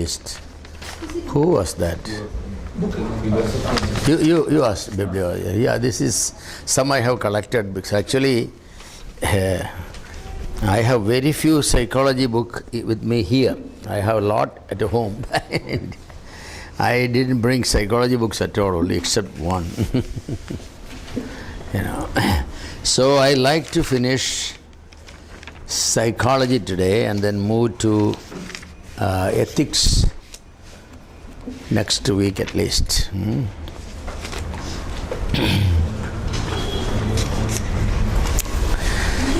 list. Who was that? You asked bibliography. Yeah, this is some I have collected because actually I have very few psychology book with me here. I have a lot at home. I didn't bring psychology books at all, only except one. So I like to finish psychology today and then move to ethics next week at least.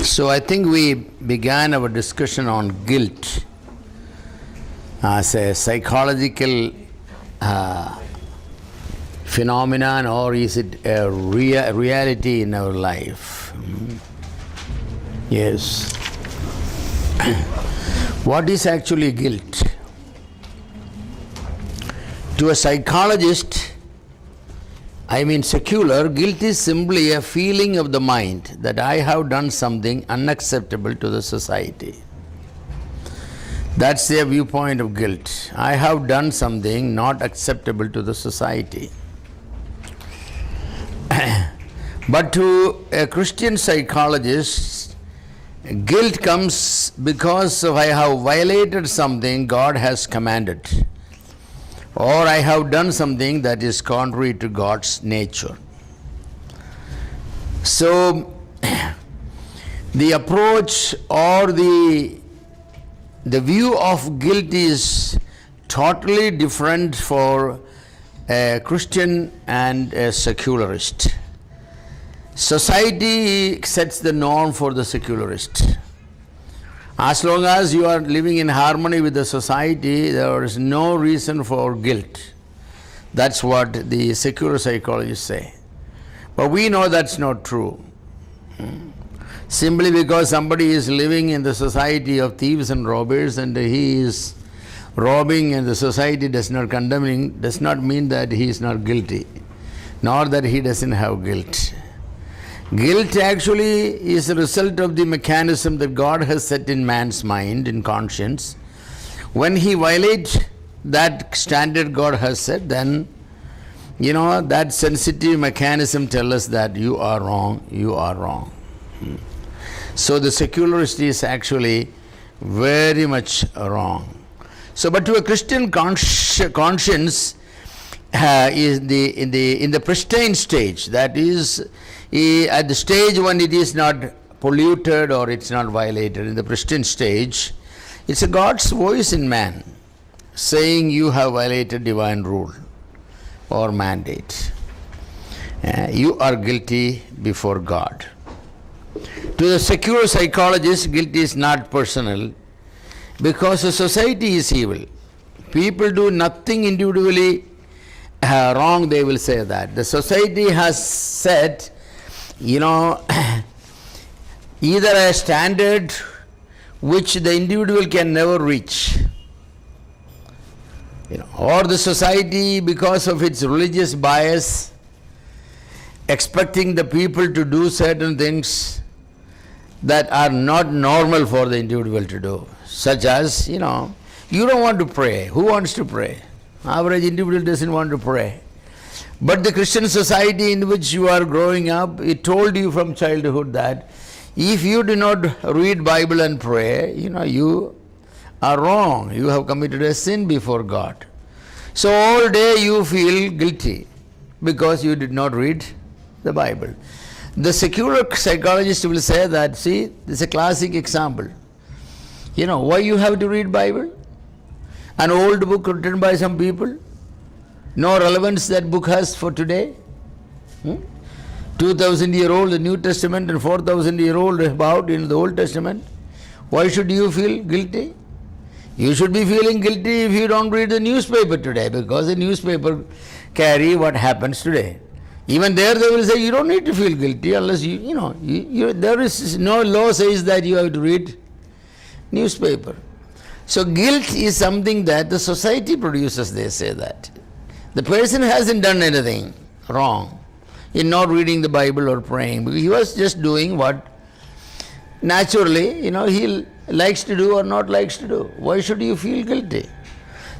So I think we began our discussion on guilt as a psychological phenomenon, or is it a reality in our life? Yes. What is actually guilt? To a psychologist, I mean secular, guilt is simply a feeling of the mind that I have done something unacceptable to the society. That's their viewpoint of guilt. I have done something not acceptable to the society. But to a Christian psychologist, guilt comes because of I have violated something God has commanded, or I have done something that is contrary to God's nature. So the approach or the view of guilt is totally different for a Christian and a secularist. Society sets the norm for the secularist. As long as you are living in harmony with the society, there is no reason for guilt. That's what the secular psychologists say. But we know that's not true. Simply because somebody is living in the society of thieves and robbers and he is robbing and the society does not condemn him, does not mean that he is not guilty, nor that he doesn't have guilt. Guilt actually is a result of the mechanism that God has set in man's mind, in conscience. When he violates that standard God has set, then, that sensitive mechanism tells us that you are wrong, you are wrong. So the secularist is actually very much wrong. So, but to a Christian conscience is in the pristine stage, that is, at the stage when it is not polluted or it's not violated, in the pristine stage, it's a God's voice in man saying you have violated divine rule or mandate. You are guilty before God. To the secular psychologist, guilt is not personal because the society is evil. People do nothing individually wrong, they will say that. The society has set either a standard which the individual can never reach, or the society, because of its religious bias, expecting the people to do certain things that are not normal for the individual to do, such as, you don't want to pray. Who wants to pray? Average individual doesn't want to pray. But the Christian society in which you are growing up, it told you from childhood that if you do not read Bible and pray, you are wrong. You have committed a sin before God. So all day you feel guilty because you did not read the Bible. The secular psychologist will say that, see, this is a classic example. Why you have to read Bible? An old book written by some people? No relevance that book has for today. 2,000-year-old the New Testament and 4,000-year-old about in the Old Testament. Why should you feel guilty? You should be feeling guilty if you don't read the newspaper today, because the newspaper carry what happens today. Even there they will say you don't need to feel guilty unless there is no law says that you have to read newspaper. So guilt is something that the society produces, they say that. The person hasn't done anything wrong in not reading the Bible or praying, because he was just doing what naturally, he likes to do or not likes to do. Why should you feel guilty?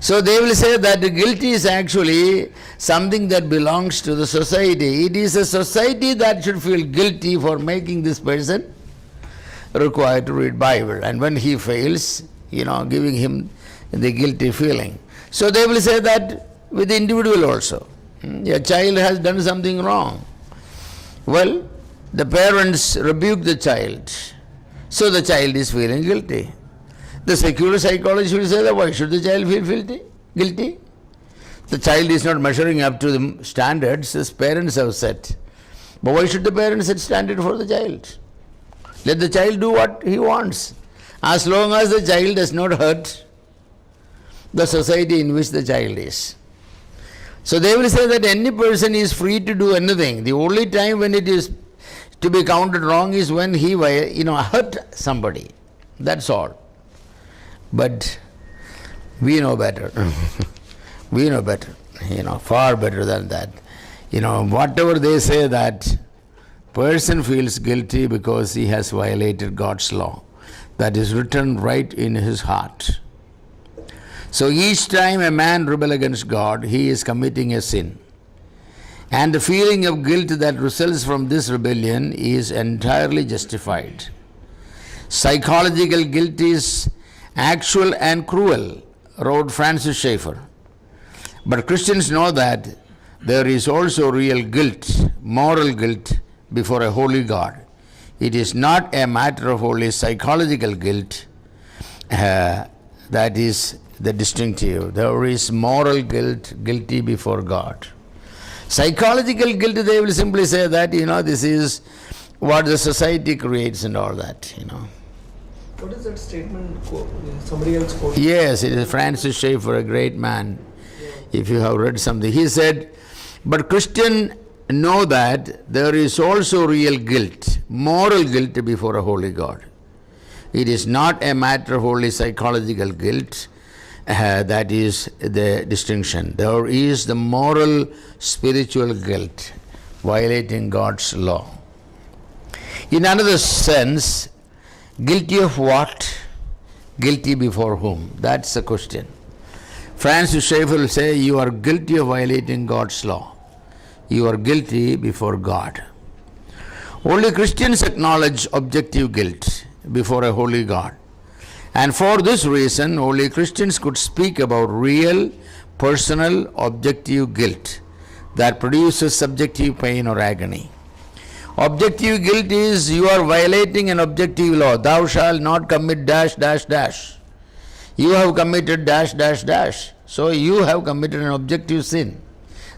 So they will say that the guilt is actually something that belongs to the society. It is a society that should feel guilty for making this person required to read Bible. And when he fails, giving him the guilty feeling. So they will say that with the individual also. A child has done something wrong. Well, the parents rebuke the child. So the child is feeling guilty. The secular psychologist will say that why should the child feel guilty? The child is not measuring up to the standards his parents have set. But why should the parents set standard for the child? Let the child do what he wants. As long as the child does not hurt the society in which the child is. So they will say that any person is free to do anything. The only time when it is to be counted wrong is when he hurt somebody. That's all. But we know better. We know better. Far better than that. Whatever they say that person feels guilty because he has violated God's law. That is written right in his heart. So each time a man rebels against God, he is committing a sin. And the feeling of guilt that results from this rebellion is entirely justified. Psychological guilt is actual and cruel, wrote Francis Schaeffer. But Christians know that there is also real guilt, moral guilt, before a holy God. It is not a matter of only psychological guilt that is the distinctive. There is moral guilt, guilty before God. Psychological guilt, they will simply say that, this is what the society creates and all that, What is that statement? Somebody else quoted? Yes, it is Francis Schaeffer, a great man. Yeah. If you have read something. He said, but Christians know that there is also real guilt, moral guilt before a holy God. It is not a matter of only psychological guilt. That is the distinction. There is the moral, spiritual guilt, violating God's law. In another sense, guilty of what? Guilty before whom? That's the question. Francis Schaeffer will say, you are guilty of violating God's law. You are guilty before God. Only Christians acknowledge objective guilt before a holy God. And for this reason, only Christians could speak about real, personal, objective guilt that produces subjective pain or agony. Objective guilt is you are violating an objective law. Thou shalt not commit dash, dash, dash. You have committed dash, dash, dash. So you have committed an objective sin.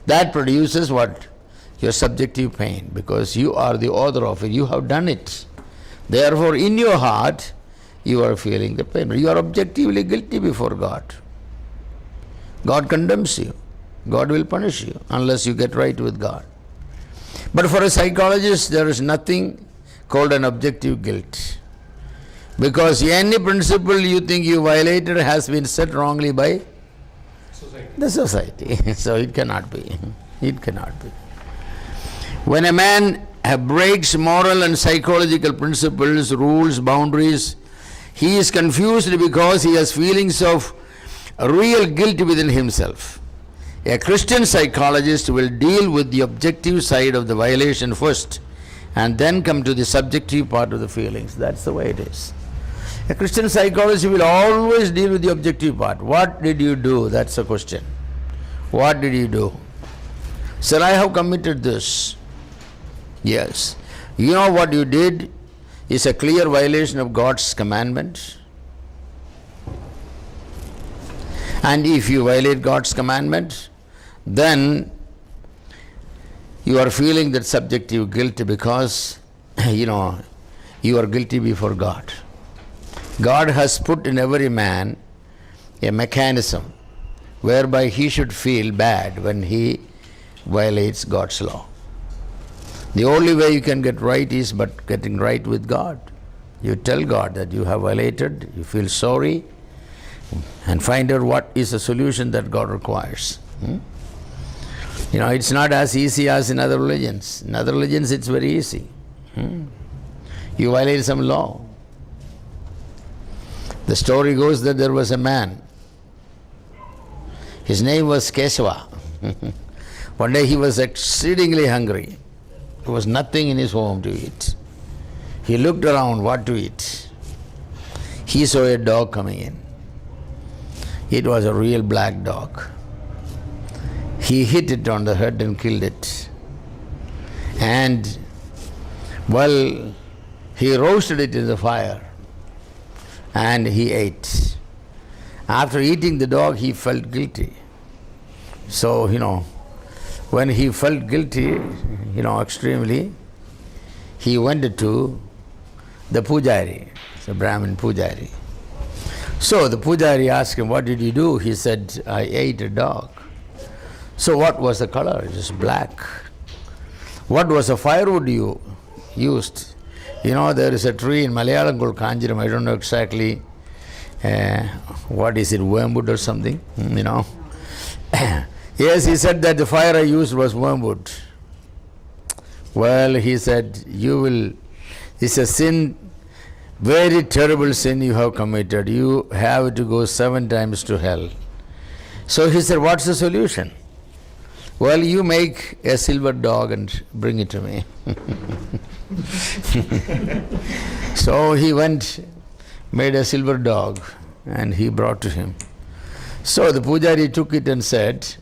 That produces what? Your subjective pain, because you are the author of it. You have done it. Therefore, in your heart, you are feeling the pain. You are objectively guilty before God. God condemns you. God will punish you unless you get right with God. But for a psychologist, there is nothing called an objective guilt. Because any principle you think you violated has been set wrongly by the society. So it cannot be. It cannot be. When a man breaks moral and psychological principles, rules, boundaries, he is confused because he has feelings of real guilt within himself. A Christian psychologist will deal with the objective side of the violation first and then come to the subjective part of the feelings. That's the way it is. A Christian psychologist will always deal with the objective part. What did you do? That's the question. What did you do? Sir, I have committed this. Yes. You know what you did is a clear violation of God's commandment. And if you violate God's commandment, then you are feeling that subjective guilt because, you are guilty before God. God has put in every man a mechanism whereby he should feel bad when he violates God's law. The only way you can get right is but getting right with God. You tell God that you have violated, you feel sorry, and find out what is the solution that God requires. It's not as easy as in other religions. In other religions, it's very easy. You violate some law. The story goes that there was a man His name was Kesava. One day he was exceedingly hungry. There was nothing in his home to eat. He looked around what to eat. He saw a dog coming in. It was a real black dog. He hit it on the head and killed it. And, well, he roasted it in the fire and he ate. After eating the dog, he felt guilty. So, when he felt guilty, extremely, he went to the Pujari, the Brahmin Pujari. So the Pujari asked him, what did you do? He said, I ate a dog. So what was the color? It was black. What was the firewood you used? There is a tree in Malayalam called Kanjiram. I don't know exactly what is it, wormwood or something, Yes, he said that the fire I used was wormwood. Well, he said, it's a sin, very terrible sin you have committed. You have to go 7 times to hell. So he said, what's the solution? Well, you make a silver dog and bring it to me. So he made a silver dog and he brought to him. So the Pujari took it and said,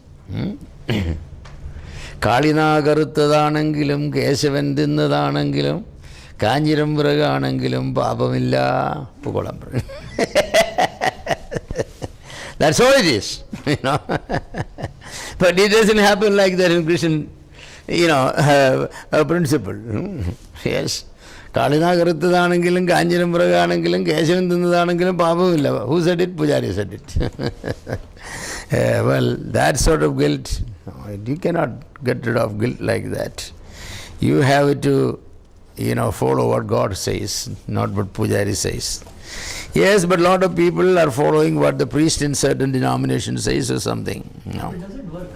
Kalina Garuttadanangilum, Kesavan Dinnadanangilum, Kanjiram Vraganangilum, Papamilla, Pukolam. That's all it is, But it doesn't happen like that in Christian, principle. Yes. Kalina Garuttadanangilum, Kanjiram Vraganangilum, Kesavan Dinnadanangilum, Papamilla. Who said it? Pujari said it. Well, that sort of guilt, you cannot get rid of guilt like that. You have to, follow what God says, not what Pujari says. Yes, but a lot of people are following what the priest in certain denomination says or something. It doesn't work.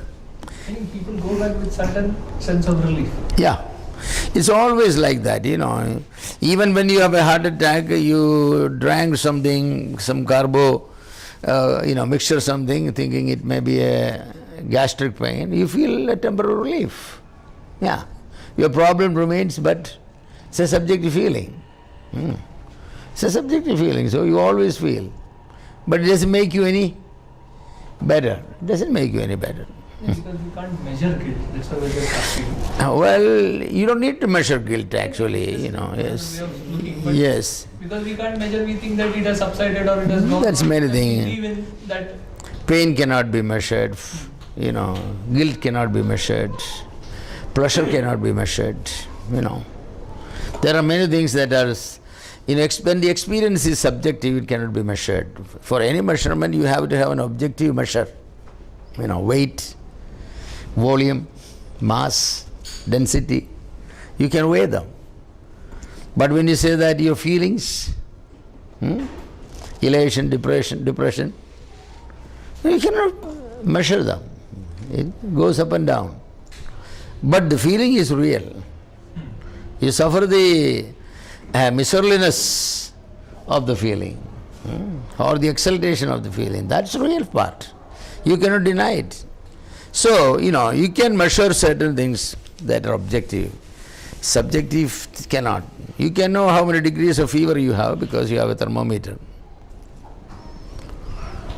I think people go back with certain sense of relief. Yeah. It's always like that, Even when you have a heart attack, you drank something, some carbo, mixture something, thinking it may be a gastric pain, you feel a temporary relief. Yeah. Your problem remains, but it's a subjective feeling. It's a subjective feeling, so you always feel. But it doesn't make you any better. It doesn't make you any better. Because you can't measure guilt. That's why we're just asking. Well, you don't need to measure guilt actually, yes. Yes. Because we can't measure, we think that it has subsided or it has gone. That's many things. We believe in that. Pain cannot be measured, guilt cannot be measured, pleasure cannot be measured, There are many things that are, when the experience is subjective, it cannot be measured. For any measurement, you have to have an objective measure. Weight, volume, mass, density, you can weigh them. But when you say that your feelings, elation, depression, you cannot measure them. It goes up and down. But the feeling is real. You suffer the miserliness of the feeling or the exaltation of the feeling. That's the real part. You cannot deny it. So, you can measure certain things that are objective. Subjective cannot. You can know how many degrees of fever you have because you have a thermometer.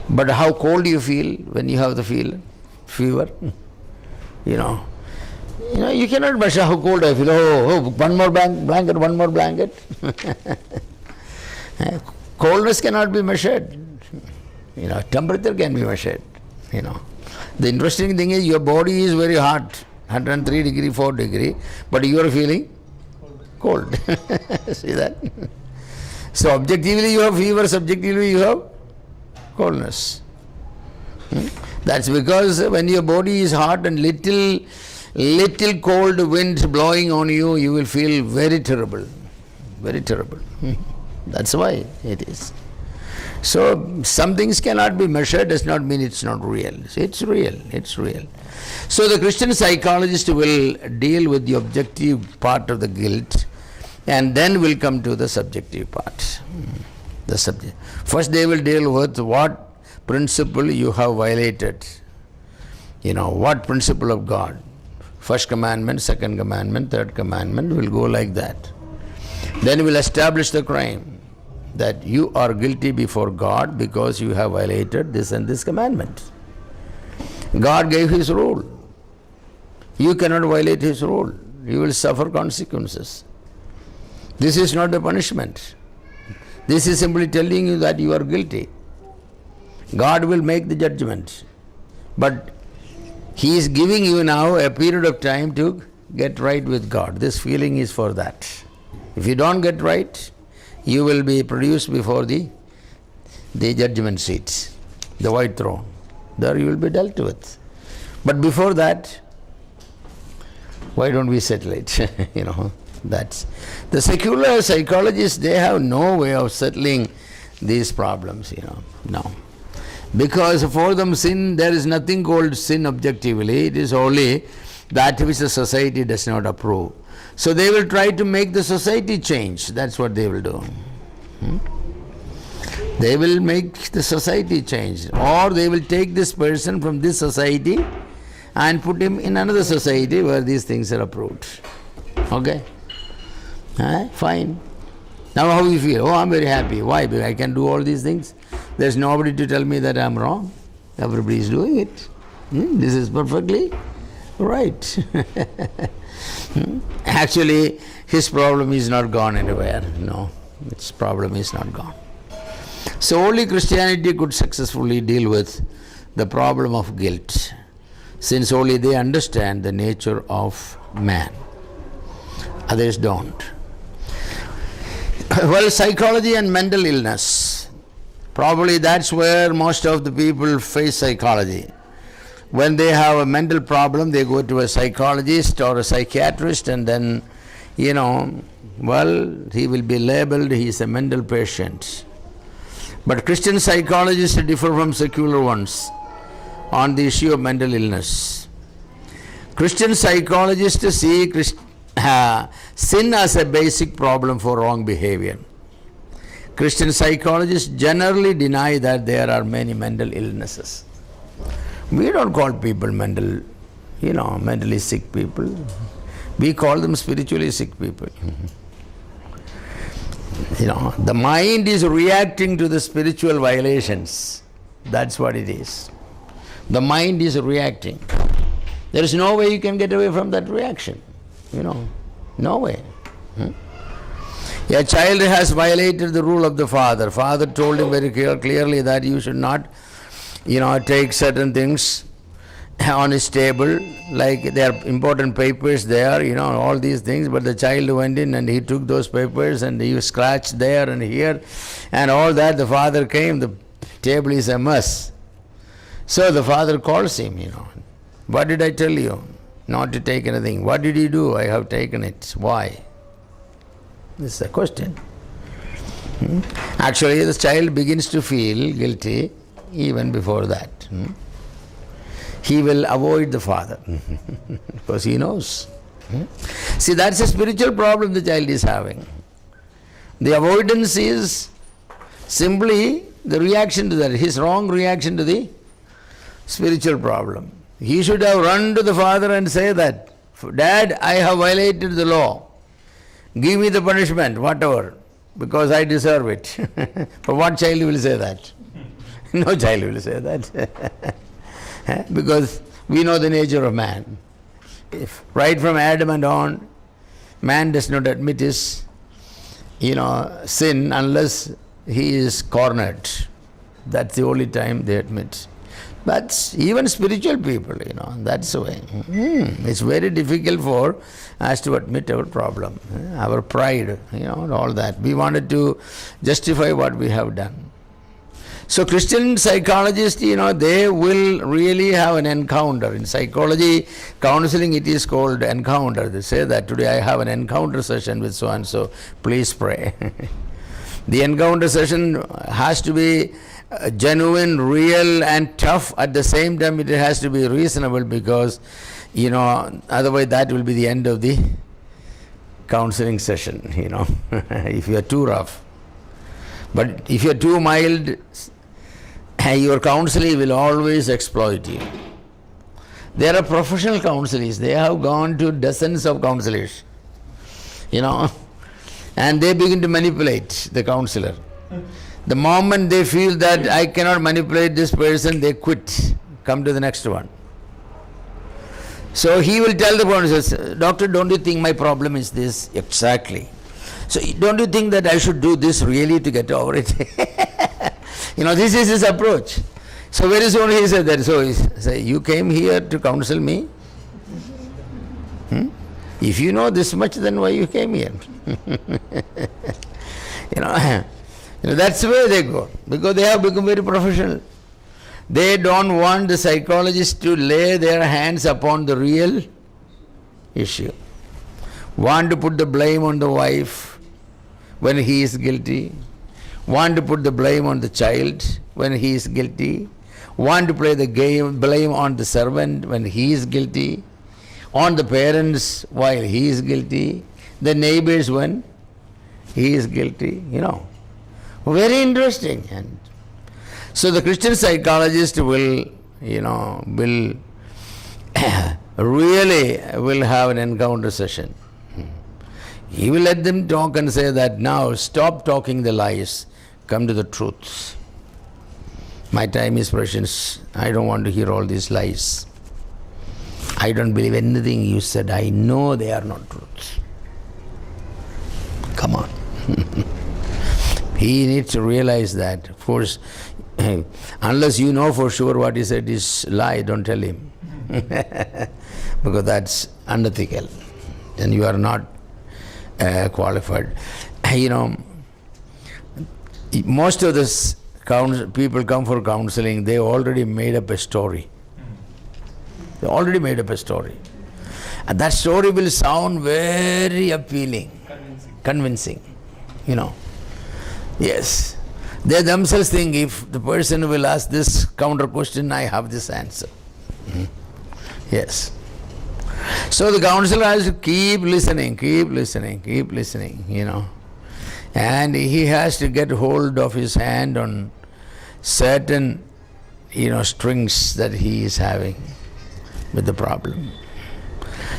But how cold you feel when you have the fever, you cannot measure how cold I feel. Oh, one more blanket, one more blanket. Coldness cannot be measured. Temperature can be measured. The interesting thing is your body is very hot, 103 degree, 4 degree, but you are feeling cold. See that? So objectively you have fever, subjectively you have coldness. That's because when your body is hot and little cold wind blowing on you, you will feel very terrible. Very terrible. That's why it is. So some things cannot be measured does not mean it's not real. It's real. It's real. So the Christian psychologist will deal with the objective part of the guilt and then will come to the subjective part. The subject. First they will deal with what principle you have violated what principle of God? First commandment, second commandment, third commandment will go like that. Then we'll establish the crime that you are guilty before God because you have violated this and this commandment. God gave His rule. You cannot violate His rule. You will suffer consequences. This is not the punishment. This is simply telling you that you are guilty. God will make the judgment. But He is giving you now a period of time to get right with God. This feeling is for that. If you don't get right, you will be produced before the judgment seat, the white throne. There you will be dealt with. But before that, why don't we settle it? That's the secular psychologists, they have no way of settling these problems, no. Because for them sin, there is nothing called sin objectively, it is only that which the society does not approve. So they will try to make the society change, that's what they will do. They will make the society change, or they will take this person from this society and put him in another society where these things are approved. Okay? Fine. Now how you feel? Oh, I'm very happy. Why? Because I can do all these things. There's nobody to tell me that I'm wrong. Everybody is doing it. This is perfectly right. Actually, his problem is not gone anywhere. No, its problem is not gone. So only Christianity could successfully deal with the problem of guilt, since only they understand the nature of man. Others don't. Well, psychology and mental illness. Probably that's where most of the people face psychology. When they have a mental problem, they go to a psychologist or a psychiatrist, and then, he will be labeled, he is a mental patient. But Christian psychologists differ from secular ones on the issue of mental illness. Christian psychologists see sin as a basic problem for wrong behavior. Christian psychologists generally deny that there are many mental illnesses. We don't call people mentally sick people. We call them spiritually sick people. The mind is reacting to the spiritual violations. That's what it is. The mind is reacting. There is no way you can get away from that reaction. No way. A child has violated the rule of the father. Father told him very clearly that you should not, take certain things on his table, like there are important papers there, all these things, but the child went in and he took those papers and he scratched there and here and all that. The father came, the table is a mess. So the father calls him, what did I tell you? Not to take anything. What did you do? I have taken it. Why? This is the question. Actually, the child begins to feel guilty even before that. He will avoid the father because he knows. See, that's a spiritual problem the child is having. The avoidance is simply the reaction to that, his wrong reaction to the spiritual problem. He should have run to the father and say that, Dad, I have violated the law. Give me the punishment, whatever, because I deserve it. But what child will say that? No child will say that. Because we know the nature of man. If right from Adam and on, man does not admit his, sin unless he is cornered. That's the only time they admit. But even spiritual people, that's the way. It's very difficult for us to admit our problem, our pride, all that. We wanted to justify what we have done. So Christian psychologists, they will really have an encounter. In psychology, counseling, it is called encounter. They say that today I have an encounter session with so-and-so, please pray. The encounter session has to be genuine, real and tough. At the same time, it has to be reasonable because, otherwise that will be the end of the counseling session, if you are too rough. But if you are too mild, your counselor will always exploit you. There are professional counselors. They have gone to dozens of counselors, and they begin to manipulate the counselor. The moment they feel that I cannot manipulate this person, they quit, come to the next one. So he will tell the counselor, doctor, don't you think my problem is this? Exactly. So don't you think that I should do this really to get over it? This is his approach. So very soon he said that, so he said, you came here to counsel me? If you know this much, then why you came here? That's where they go, because they have become very professional. They don't want the psychologist to lay their hands upon the real issue. Want to put the blame on the wife when he is guilty. Want to put the blame on the child when he is guilty. Want to play the blame on the servant when he is guilty. On the parents while he is guilty. The neighbors when he is guilty. Very interesting. And so the Christian psychologist will really will have an encounter session. He will let them talk and say that now stop talking the lies, come to the truth. My time is precious. I don't want to hear all these lies. I don't believe anything you said. I know they are not truths. Come on. He needs to realize that. Of course, unless you know for sure what he said is lie, don't tell him. Because that's unethical. And you are not qualified. Most of this people come for counseling, they already made up a story. They already made up a story. And that story will sound very appealing, convincing. Yes. They themselves think if the person will ask this counter question, I have this answer. Yes. So the counselor has to keep listening, and he has to get hold of his hand on certain, strings that he is having with the problem.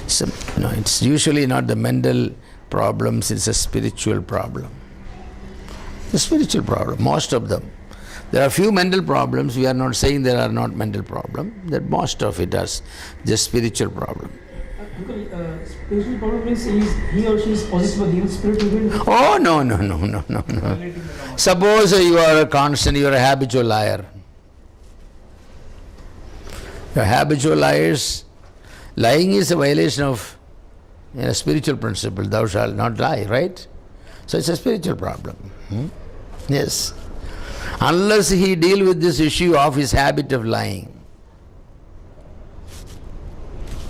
So, it's usually not the mental problems, it's a spiritual problem. The spiritual problem, most of them. There are few mental problems. We are not saying there are not mental problems. That most of it is just spiritual problem. Spiritual problem means he or she is possessed by the evil spirit within. Oh, no. Suppose you are a habitual liar. You're habitual liars. Lying is a violation of a spiritual principle. Thou shalt not lie, right? So it's a spiritual problem. Yes. Unless he deal with this issue of his habit of lying,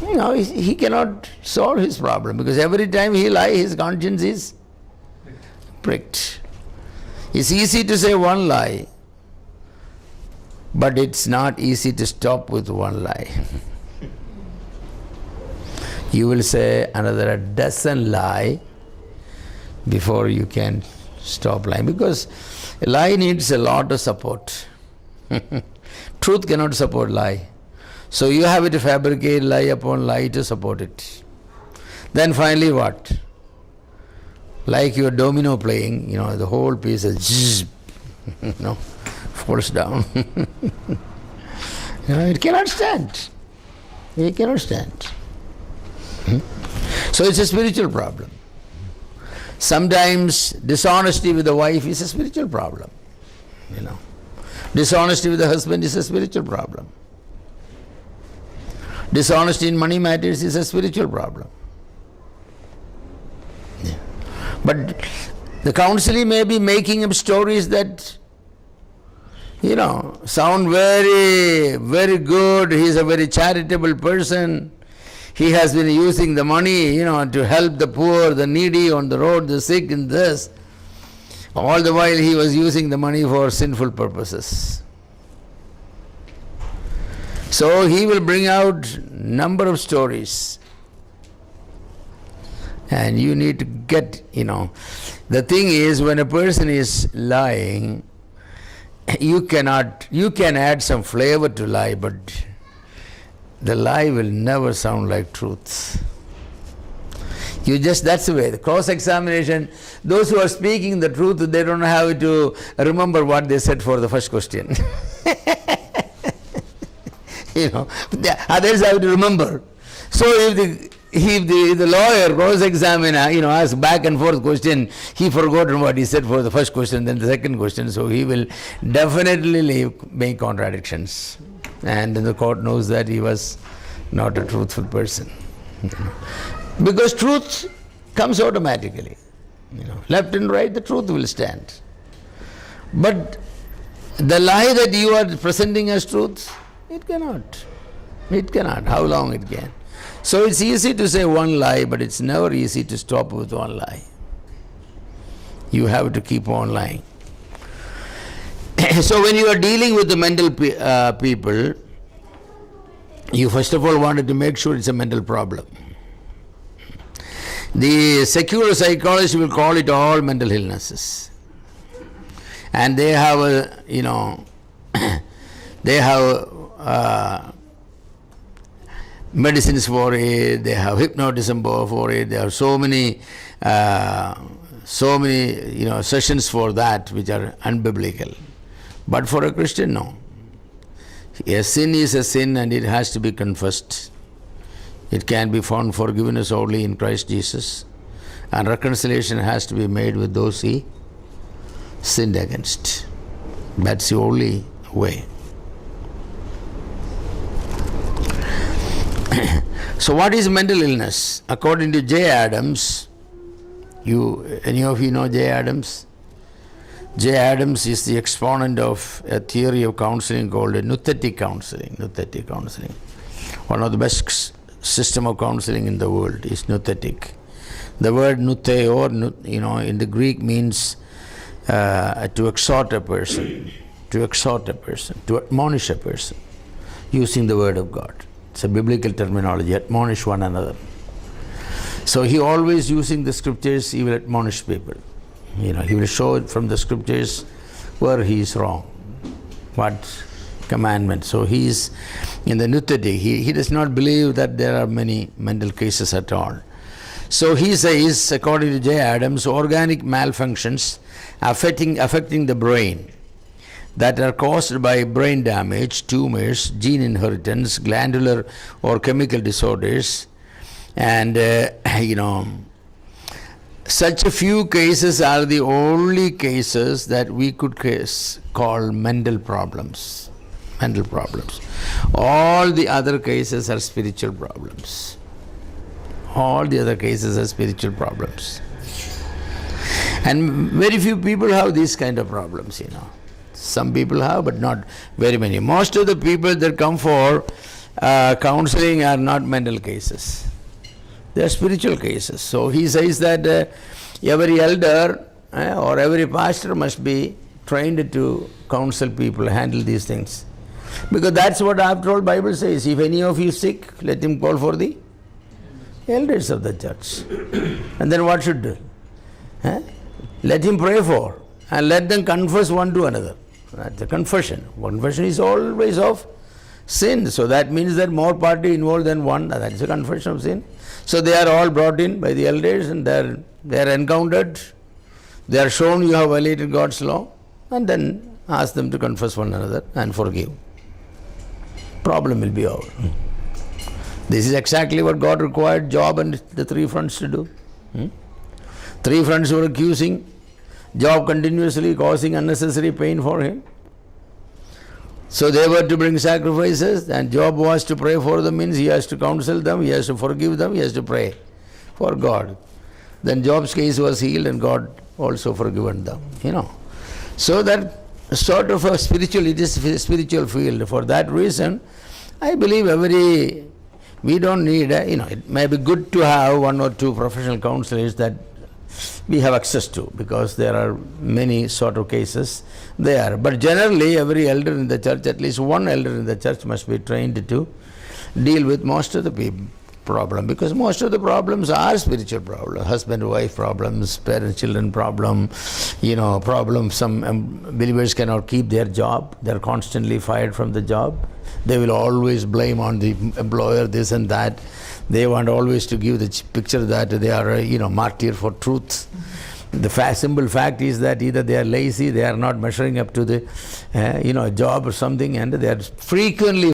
he cannot solve his problem, because every time he lies, his conscience is pricked. It's easy to say one lie, but it's not easy to stop with one lie. You will say another dozen lie before you can stop lying, because a lie needs a lot of support. Truth cannot support lie. So you have to fabricate lie upon lie to support it. Then finally what? Like your domino playing, the whole piece is falls down. It cannot stand. It cannot stand. So it's a spiritual problem. Sometimes dishonesty with the wife is a spiritual problem. Dishonesty with the husband is a spiritual problem. Dishonesty in money matters is a spiritual problem. Yeah. But the counseling may be making up stories that, sound very, very good. He is a very charitable person. He has been using the money, to help the poor, the needy on the road, the sick, and this. All the while he was using the money for sinful purposes. So he will bring out number of stories. And you need to get, the thing is, when a person is lying, you can add some flavor to lie, but the lie will never sound like truth. That's the way. The cross-examination, those who are speaking the truth, they don't have to remember what they said for the first question. The others have to remember. So if the lawyer cross-examiner, asks back and forth question, he forgotten what he said for the first question, then the second question, so he will definitely make contradictions. And then the court knows that he was not a truthful person. Because truth comes automatically. Left and right, the truth will stand. But the lie that you are presenting as truth, it cannot. It cannot. How long it can? So it's easy to say one lie, but it's never easy to stop with one lie. You have to keep on lying. So when you are dealing with the mental people, you first of all wanted to make sure it's a mental problem. The secular psychologists will call it all mental illnesses. And they have medicines for it, they have hypnotism for it, there are so many sessions for that which are unbiblical. But for a Christian, no. A sin is a sin and it has to be confessed. It can be found forgiveness only in Christ Jesus. And reconciliation has to be made with those he sinned against. That's the only way. So what is mental illness? According to J. Adams, any of you know J. Adams? J. Adams is the exponent of a theory of counseling called nouthetic counseling. Nouthetic counseling. One of the best system of counseling in the world is nouthetic. The word nutheo, in the Greek means to exhort a person, to admonish a person, using the word of God. It's a biblical terminology, admonish one another. So he always using the scriptures, he will admonish people. He will show it from the scriptures where he is wrong, what commandment. So he is in the nouthetic. He does not believe that there are many mental cases at all. So he says, according to J. Adams, organic malfunctions affecting the brain that are caused by brain damage, tumors, gene inheritance, glandular or chemical disorders, and such a few cases are the only cases that we could call mental problems. Mental problems. All the other cases are spiritual problems. All the other cases are spiritual problems. And very few people have these kind of problems, Some people have, but not very many. Most of the people that come for counseling are not mental cases. They are spiritual cases. So he says that every elder or every pastor must be trained to counsel people, handle these things. Because that's what after all Bible says. If any of you sick, let him call for the elders of the church. And then what should do? Let him pray for and let them confess one to another. That's a confession. Confession is always of sin. So that means that more party involved than one. That is a confession of sin. So they are all brought in by the elders and they are encountered. They are shown you have violated God's law, and then ask them to confess one another and forgive. Problem will be over. This is exactly what God required Job and the three friends to do. Three friends were accusing Job continuously, causing unnecessary pain for him. So they were to bring sacrifices, and Job was to pray for them, means he has to counsel them, he has to forgive them, he has to pray for God. Then Job's case was healed and God also forgiven them, So that sort of it is a spiritual field. For that reason, I believe we don't need, it may be good to have one or two professional counselors that we have access to, because there are many sort of cases there. But generally, every elder in the church, at least one elder in the church, must be trained to deal with most of the problem, because most of the problems are spiritual problems, husband-wife problems, parent-children problem, problem. Some believers cannot keep their job. They're constantly fired from the job. They will always blame on the employer, this and that. They want always to give the picture that they are, martyr for truth. The simple fact is that either they are lazy, they are not measuring up to the, job or something, and they are frequently